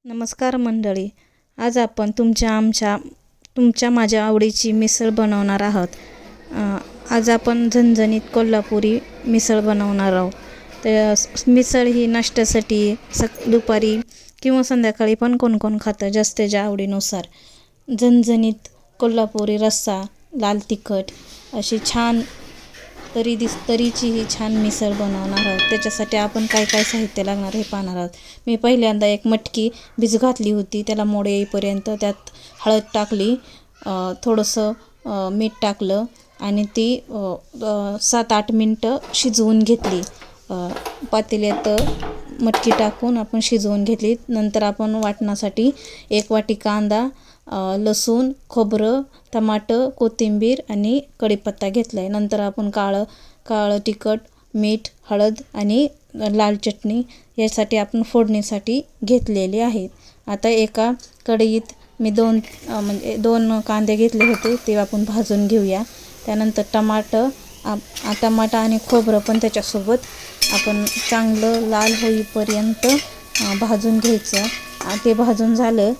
नमस्कार मंडळी, आज आपण तुमच्या माझ्या आवडीची मिसळ बनवणार आहोत. आज आपण झणझणीत कोल्हापुरी मिसळ बनवणार आहोत. तर मिसळ ही नाश्त्यासाठी दुपारी किंवा संध्याकाळी पण कोण खातं जास्त त्याच्या आवडीनुसार. झणझणीत कोल्हापुरी रस्सा, लाल तिखट अशी छान तरीची ही छान मिसळ बनवणार आहोत. त्याच्यासाठी आपण काय काय साहित्य लागणार हे पाहणार आहोत. मी पहिल्यांदा एक मटकी भिजू घातली होती, त्याला मोड येईपर्यंत. त्यात हळद टाकली, थोडंसं मीठ टाकलं आणि ती 7-8 मिनटं शिजवून घेतली. पातेल्यात मटकी टाकून आपण शिजवून घेतली. नंतर आपण वाटणासाठी 1 वाटी कांदा, लसूण, खोबरं, टमाटर, कोथिंबीर आणि कढीपत्ता घेतला आहे. नंतर आपण काळं तिखट, मीठ, हळद आणि लाल चटणी यासाठी आपण फोडणीसाठी घेतलेली आहेत. आता एका कढईत मी 2 कांदे घेतले होते, ते आपण भाजून घेऊया. त्यानंतर टमाटा आणि खोबरं पण त्याच्यासोबत आपण चांगलं लाल होईपर्यंत भाजून घ्यायचं. ते भाजून झालं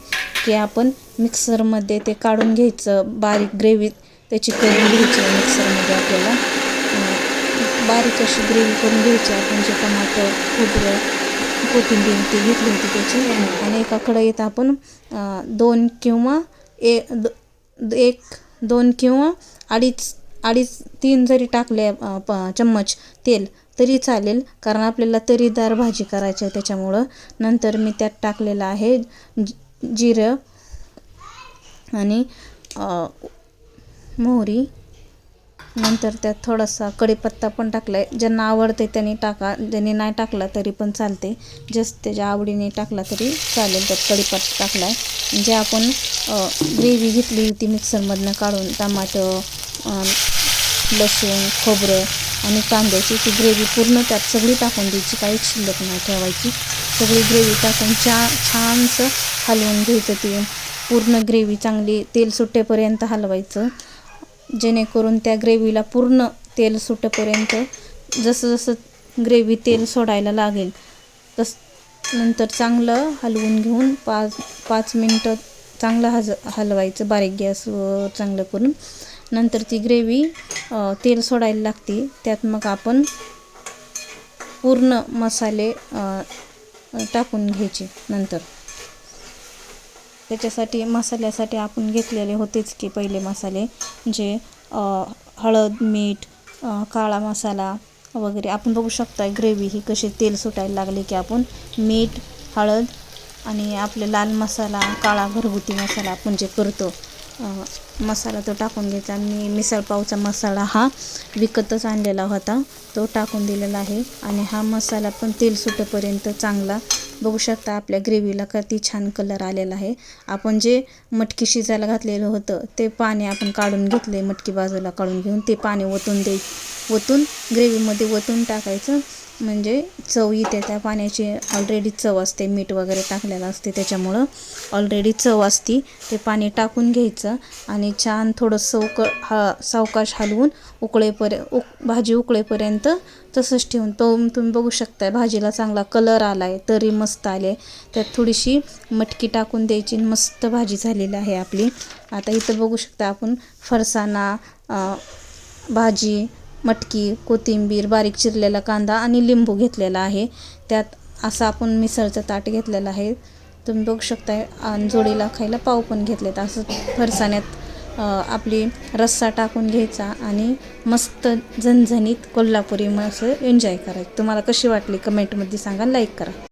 की आपण मिक्सरमध्ये ते काढून घ्यायचं. बारीक ग्रेव्ही त्याची करून घ्यायची. मिक्सरमध्ये आपल्याला बारीक अशी ग्रेव्ही करून घ्यायची. आपण जे टमाटर, खोबरं, कोथिंबीर ती घेतली होती त्याची. आणि एका कढईत आपण 2 किंवा 3 जरी टाकले चम्मच तेल तरी चालेल, कारण आपल्याला तरीदार भाजी करायची आहे त्याच्यामुळं. नंतर मी त्यात टाकलेलं आहे जिरं आणि मोहरी. नंतर त्यात थोडासा कढीपत्ता पण टाकला आहे. ज्यांना आवडते त्यांनी टाका, ज्यांनी नाही टाकला तरी पण चालते. जस्ट त्याच्या आवडीने टाकला तरी चालेल. त्यात कढीपत्ता टाकला आहे. जे आपण ग्रेव्ही घेतली होती मिक्सरमधनं काढून, टमाटर, लसूण, खोबरं आणि कांद्याची ती ग्रेव्ही पूर्ण त्यात सगळी टाकून द्यायची. काहीच शिल्लक नाही ठेवायची. सगळी ग्रेव्ही टाकून छानसं हलवून घ्यायचं. ती पूर्ण ग्रेव्ही चांगली तेल सुटेपर्यंत हलवायचं, जेणेकरून त्या ग्रेव्हीला पूर्ण तेल सुटेपर्यंत जसं ग्रेव्ही तेल सोडायला लागेल नंतर चांगलं हलवून घेऊन 5 मिनटं चांगलं हलवायचं बारीक गॅसवर चांगलं करून. नंतर ती ग्रेव्ही तेल सोडायला लागते. त्यात मग आपण पूर्ण मसाले टाकून घ्यायचे. नंतर मसाल्यासाठी आपण घेतलेले होतेच की पहिले मसाले, जे हळद, मीठ, काळा मसाला वगैरे. आपण बघू शकता ग्रेव्ही ही कशी तेल सुटायला लागली की आपण मीठ, हळद आणि आपले लाल मसाला, काळा घरगुती मसाला आपण जे करतो मसाला तो टाकून घ्यायचा. आणि मिसळपावचा मसाला हा विकतच आणलेला होता, तो टाकून दिलेला आहे. आणि हा मसाला पण तेल सुटेपर्यंत चांगला. बघू शकता आपल्या ग्रेव्हीला किती छान कलर आलेला आहे. आपण जे मटकी शिजायला घातलेलं होतं ते पाणी आपण काढून घेतले, मटकी बाजूला काढून घेऊन ते पाणी ओतून ग्रेव्हीमध्ये ओतून टाकायचं. म्हणजे चव येते त्या पाण्याची. ऑलरेडी चव असते, मीठ वगैरे टाकलेलं असते त्याच्यामुळं ऑलरेडी चव असते. ते पाणी टाकून घ्यायचं आणि छान थोडंसं सावकाश हलवून भाजी उकळेपर्यंत तसंच ठेवून तुम्ही बघू शकता भाजीला चांगला कलर आला आहे, तरी मस्त आले. त्यात थोडीशी मटकी टाकून द्यायची. मस्त भाजी झालेली आहे आपली. आता इथं बघू शकता आपण फरसाणा, भाजी, मटकी, कोथिंबीर, बारीक चिरलेला कांदा आणि लिंबू घेतलेला आहे. त्यात असं आपण मिसळचं ताट घेतलेलं आहे. तुम्ही बघू शकता. आणि जोडीला खायला पाव पण घेतलेत. असं फरसाण्यात आपली रस्सा टाकून घ्यायचा आणि मस्त झणझणीत कोल्हापुरी असं एन्जॉय करायचं. तुम्हाला कशी वाटली कमेंटमध्ये सांगा, लाईक करा.